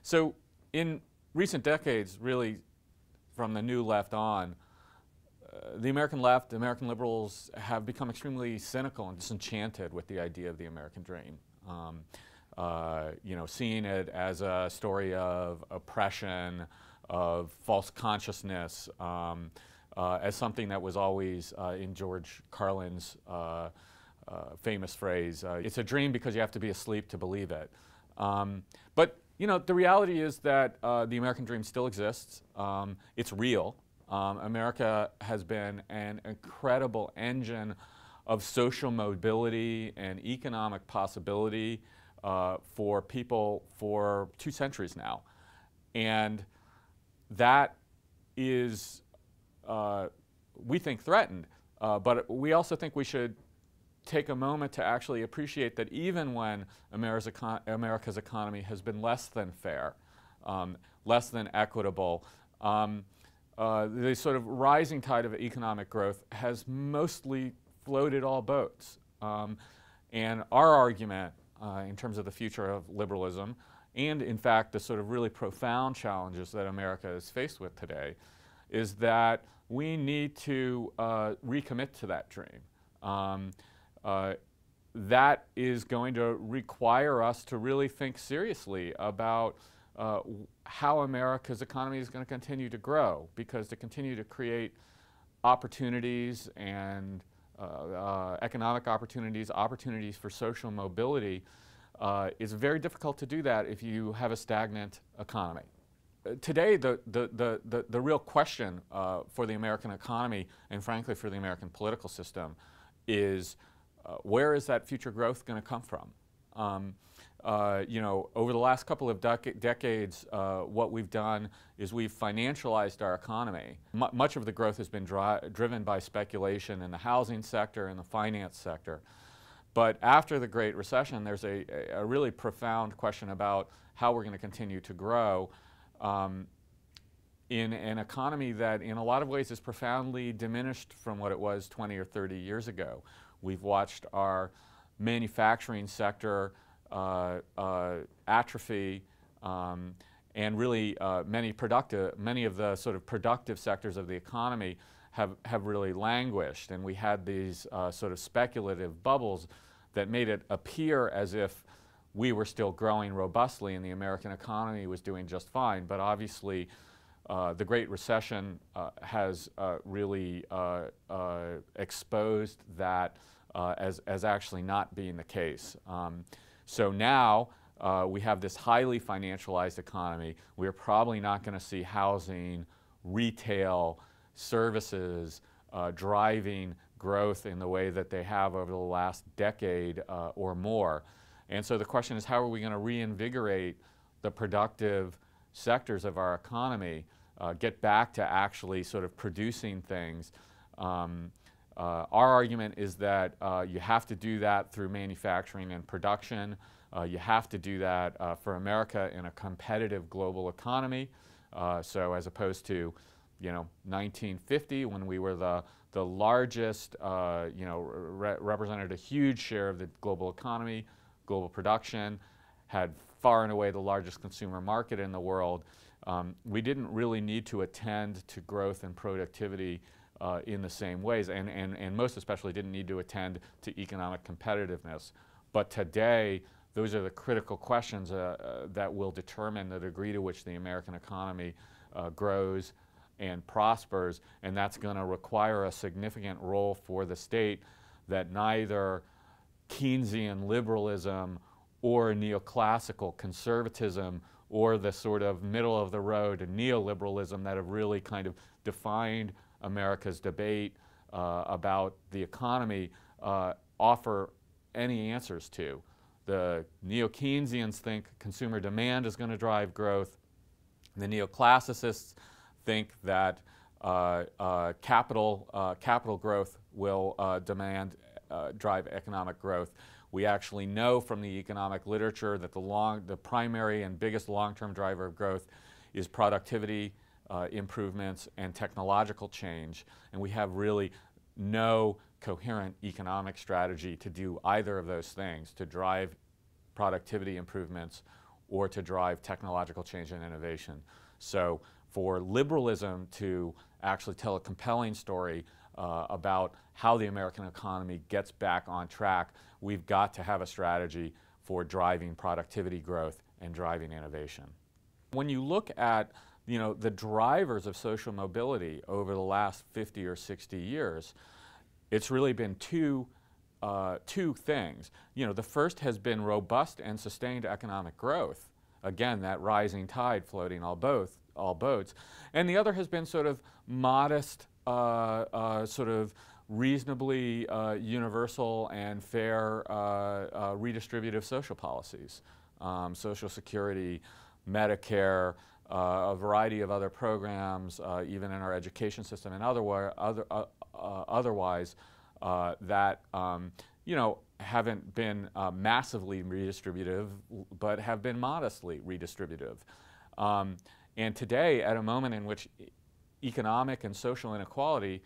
So in recent decades, really from the new left on, the American left, the American liberals have become extremely cynical and disenchanted with the idea of the American dream. Seeing it as a story of oppression, of false consciousness, as something that was always in George Carlin's famous phrase, it's a dream because you have to be asleep to believe it. But the reality is that the American dream still exists. It's real. America has been an incredible engine of social mobility and economic possibility for people for 2 centuries now. And that is, we think, threatened. But we also think we should take a moment to actually appreciate that even when America's economy has been less than fair, less than equitable, the sort of rising tide of economic growth has mostly floated all boats. And our argument in terms of the future of liberalism, and in fact the sort of really profound challenges that America is faced with today, is that we need to recommit to that dream. That is going to require us to really think seriously about how America's economy is going to continue to grow, because to continue to create opportunities and economic opportunities, opportunities for social mobility, is very difficult to do that if you have a stagnant economy. Today, the real question for the American economy, and frankly for the American political system, is where is that future growth going to come from? Over the last couple of decades, what we've done is we've financialized our economy. Much of the growth has been driven by speculation in the housing sector and the finance sector. But after the Great Recession, there's a really profound question about how we're going to continue to grow in an economy that in a lot of ways is profoundly diminished from what it was 20 or 30 years ago. We've watched our manufacturing sector atrophy, and really many of the sort of productive sectors of the economy have really languished, and we had these sort of speculative bubbles that made it appear as if we were still growing robustly and the American economy was doing just fine. But obviously the Great Recession has really exposed that as actually not being the case. So now we have this highly financialized economy. We're probably not going to see housing, retail, services driving growth in the way that they have over the last decade or more. And so the question is, how are we going to reinvigorate the productive sectors of our economy, get back to actually sort of producing things? Our argument is that you have to do that through manufacturing and production. You have to do that for America in a competitive global economy. So as opposed to 1950, when we were the largest, represented a huge share of the global economy, global production, had far and away the largest consumer market in the world. We didn't really need to attend to growth and productivity in the same ways, and most especially didn't need to attend to economic competitiveness. But today, those are the critical questions that will determine the degree to which the American economy grows and prospers, and that's going to require a significant role for the state that neither Keynesian liberalism or neoclassical conservatism or the sort of middle-of-the-road neoliberalism that have really kind of defined America's debate about the economy offer any answers to. The neo-Keynesians think consumer demand is going to drive growth. The neoclassicists think that capital growth will drive economic growth. We actually know from the economic literature that the primary and biggest long-term driver of growth is productivity improvements and technological change, and we have really no coherent economic strategy to do either of those things, to drive productivity improvements or to drive technological change and innovation. So for liberalism to actually tell a compelling story about how the American economy gets back on track, we've got to have a strategy for driving productivity growth and driving innovation. When you look at the drivers of social mobility over the last 50 or 60 years, it's really been two things. The first has been robust and sustained economic growth. Again, that rising tide floating all boats. And the other has been sort of modest, sort of reasonably universal and fair redistributive social policies. Social Security, Medicare, a variety of other programs, even in our education system and otherwise, that haven't been massively redistributive, but have been modestly redistributive. And today, at a moment in which economic and social inequality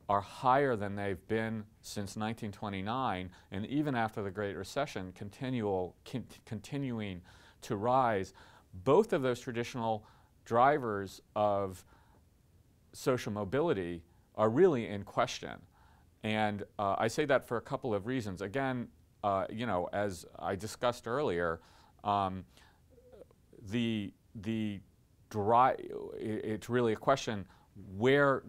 are higher than they've been since 1929, and even after the Great Recession, continuing to rise, both of those traditional drivers of social mobility are really in question. And I say that for a couple of reasons. Again, as I discussed earlier, it's really a question where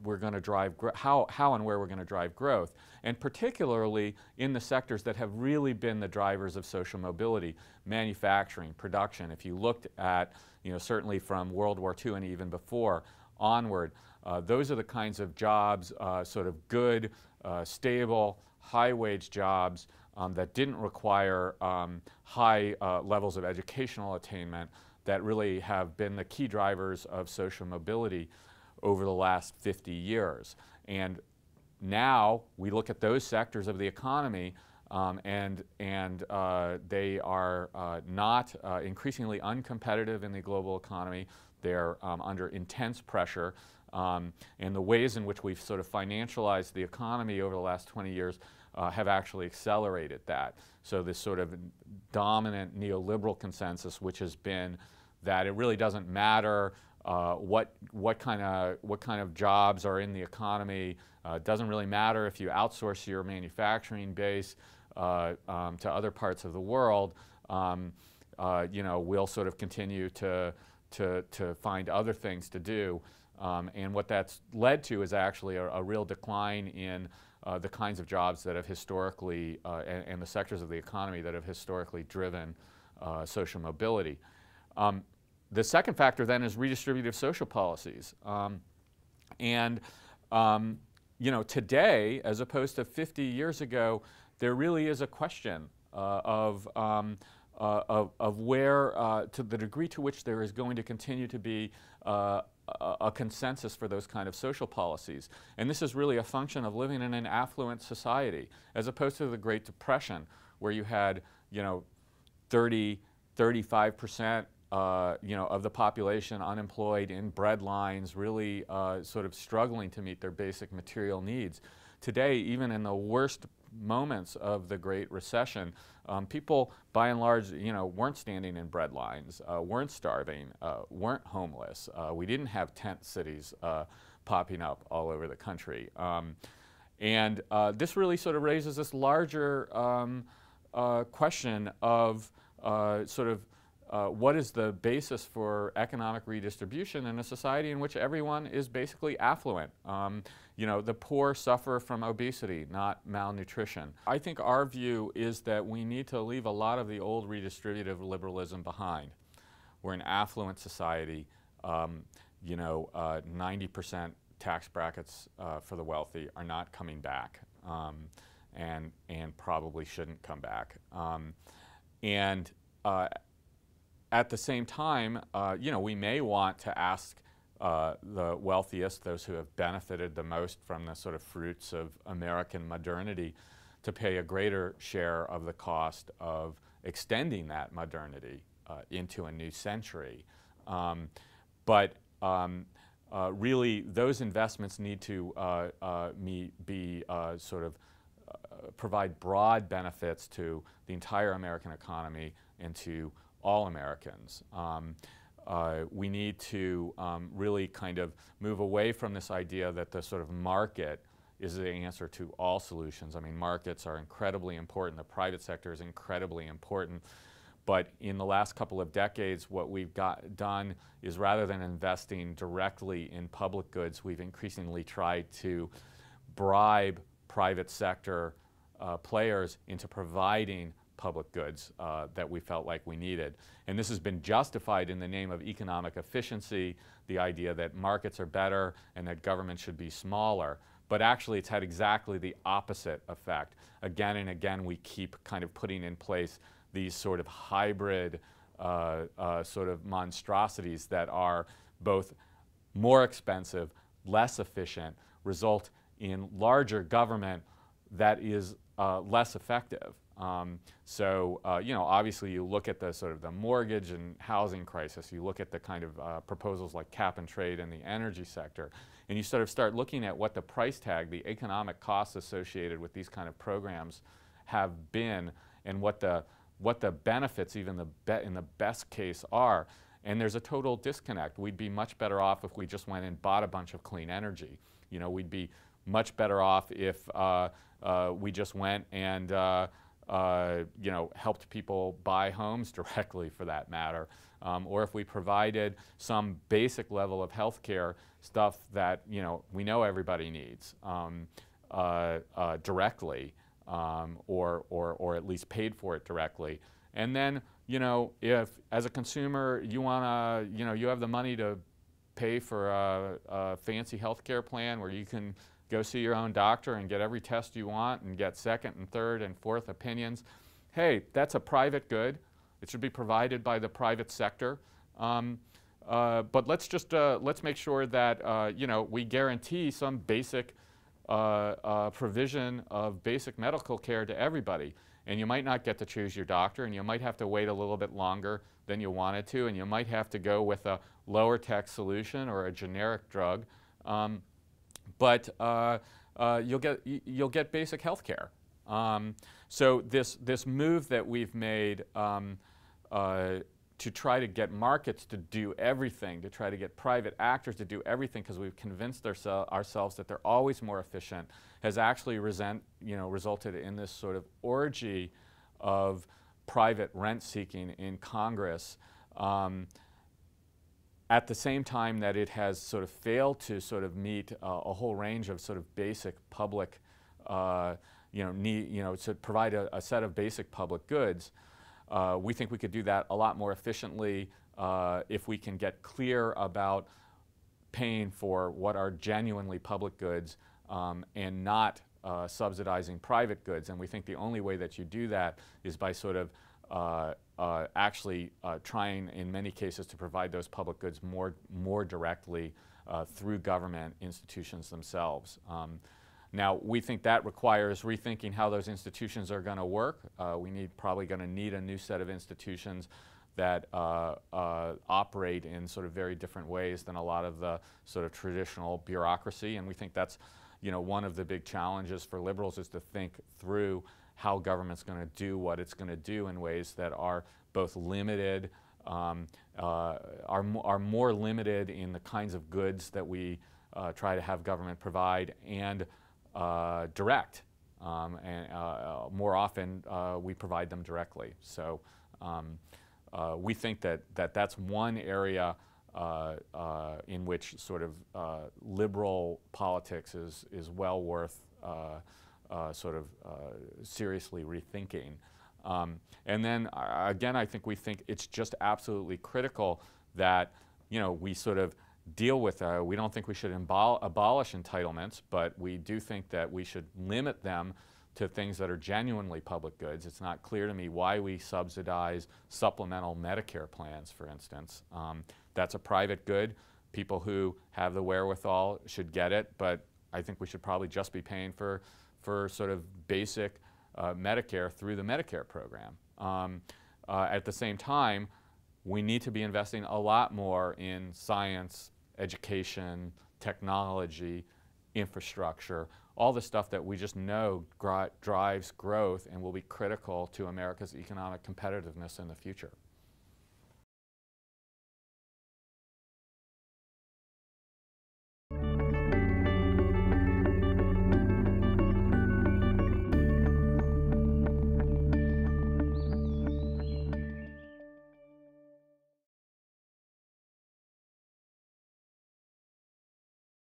we're going to drive, how and where we're going to drive growth, and particularly in the sectors that have really been the drivers of social mobility: manufacturing, production. If you looked at, certainly from World War II and even before onward, those are the kinds of jobs, sort of good, stable, high-wage jobs that didn't require high levels of educational attainment, that really have been the key drivers of social mobility over the last 50 years. And now we look at those sectors of the economy and they are not increasingly uncompetitive in the global economy. They're under intense pressure. And the ways in which we've sort of financialized the economy over the last 20 years have actually accelerated that. So this sort of dominant neoliberal consensus, which has been that it really doesn't matter what kind of jobs are in the economy. It doesn't really matter if you outsource your manufacturing base to other parts of the world. We'll sort of continue to find other things to do. And what that's led to is actually a real decline in the kinds of jobs that have historically, and the sectors of the economy that have historically driven social mobility. The second factor then is redistributive social policies. Today, as opposed to 50 years ago, there really is a question of where, to the degree to which there is going to continue to be a consensus for those kind of social policies. And this is really a function of living in an affluent society, as opposed to the Great Depression, where you had 35% of the population unemployed, in breadlines, really sort of struggling to meet their basic material needs. Today, even in the worst moments of the Great Recession, people, by and large, weren't standing in breadlines, weren't starving, weren't homeless. We didn't have tent cities popping up all over the country. This really sort of raises this larger question of what is the basis for economic redistribution in a society in which everyone is basically affluent? The poor suffer from obesity, not malnutrition. I think our view is that we need to leave a lot of the old redistributive liberalism behind. We're an affluent society. 90% tax brackets for the wealthy are not coming back, and probably shouldn't come back. At the same time, we may want to ask the wealthiest, those who have benefited the most from the sort of fruits of American modernity, to pay a greater share of the cost of extending that modernity into a new century. Really, those investments need to provide broad benefits to the entire American economy and to all Americans. We need to really kind of move away from this idea that the sort of market is the answer to all solutions. I mean, markets are incredibly important. The private sector is incredibly important. But in the last couple of decades, what we've done is, rather than investing directly in public goods, we've increasingly tried to bribe private sector players into providing public goods that we felt like we needed. And this has been justified in the name of economic efficiency, the idea that markets are better and that government should be smaller. But actually, it's had exactly the opposite effect. Again and again, we keep kind of putting in place these sort of hybrid sort of monstrosities that are both more expensive, less efficient, result in larger government that is less effective. You know, obviously you look at the sort of the mortgage and housing crisis, you look at the kind of proposals like cap and trade in the energy sector, and you sort of start looking at what the price tag, the economic costs associated with these kind of programs have been, and what the benefits, even in the best case, are. And there's a total disconnect. We'd be much better off if we just went and bought a bunch of clean energy. You know, we'd be much better off if we just went and you know, helped people buy homes directly, for that matter, or if we provided some basic level of health care, stuff that, you know, we know everybody needs, directly, or at least paid for it directly. And then, you know, if as a consumer you wanna, you know, you have the money to pay for a fancy health care plan where you can go see your own doctor and get every test you want and get second and third and fourth opinions. Hey, that's a private good. It should be provided by the private sector. But let's just let's make sure that you know, we guarantee some basic provision of basic medical care to everybody. And you might not get to choose your doctor, and you might have to wait a little bit longer than you wanted to, and you might have to go with a lower tech solution or a generic drug. But you'll get basic health care. So this move that we've made to try to get markets to do everything, to try to get private actors to do everything because we've convinced ourselves that they're always more efficient, has actually resulted in this sort of orgy of private rent seeking in Congress. At the same time that it has sort of failed to sort of meet a whole range of sort of basic public, to provide a set of basic public goods. We think we could do that a lot more efficiently if we can get clear about paying for what are genuinely public goods and not subsidizing private goods. And we think the only way that you do that is by sort of actually trying, in many cases, to provide those public goods more directly through government institutions themselves. Now, we think that requires rethinking how those institutions are going to work. We probably going to need a new set of institutions that operate in sort of very different ways than a lot of the sort of traditional bureaucracy. And we think that's, you know, one of the big challenges for liberals, is to think through how government's going to do what it's going to do in ways that are both limited, are more limited in the kinds of goods that we try to have government provide, and direct. And more often we provide them directly. So we think that that's one area in which sort of liberal politics is well worth seriously rethinking. And then again, I think we think it's just absolutely critical that, you know, we sort of deal with, we don't think we should abolish entitlements, but we do think that we should limit them to things that are genuinely public goods. It's not clear to me why we subsidize supplemental Medicare plans, for instance. That's a private good. People who have the wherewithal should get it, but I think we should probably just be paying for sort of basic Medicare through the Medicare program. At the same time, we need to be investing a lot more in science, education, technology, infrastructure, all the stuff that we just know drives growth and will be critical to America's economic competitiveness in the future.